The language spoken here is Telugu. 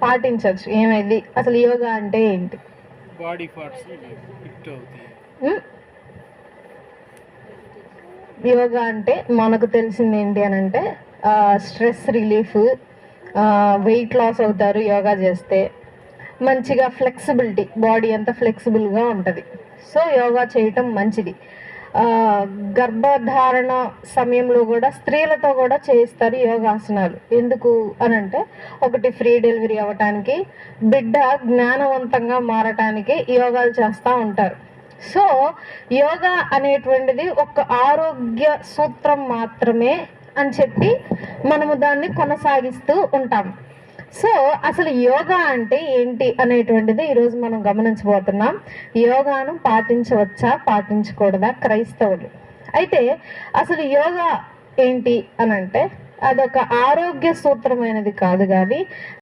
పాటించవచ్చు. ఏమైంది అసలు యోగా అంటే ఏంటి? బాడీ పార్ట్స్ ఫిట్ అవుతాయి. యోగా అంటే మనకు తెలిసింది ఏంటి అని అంటే స్ట్రెస్ రిలీఫ్, వెయిట్ లాస్ అవుతారు యోగా చేస్తే, మంచిగా ఫ్లెక్సిబిలిటీ, బాడీ అంతా ఫ్లెక్సిబుల్గా ఉంటుంది. సో యోగా చేయటం మంచిది. గర్భధారణ సమయంలో కూడా స్త్రీలతో కూడా చేయిస్తారు యోగాసనాలు. ఎందుకు అని అంటే ఒకటి ఫ్రీ డెలివరీ అవ్వటానికి, బిడ్డ జ్ఞానవంతంగా మారటానికి యోగాలు చేస్తూ ఉంటారు. సో యోగా అనేటువంటిది ఒక ఆరోగ్య సూత్రం మాత్రమే అని చెప్పి మనము దాన్ని కొనసాగిస్తూ ఉంటాం. సో అసలు యోగా అంటే ఏంటి అనేటువంటిది ఈరోజు మనం గమనించబోతున్నాం. యోగాను పాటించవచ్చా పాటించకూడదా క్రైస్తవులు? అయితే అసలు యోగా ఏంటి అని అంటే అదొక ఆరోగ్య సూత్రమైనది కాదు కానీ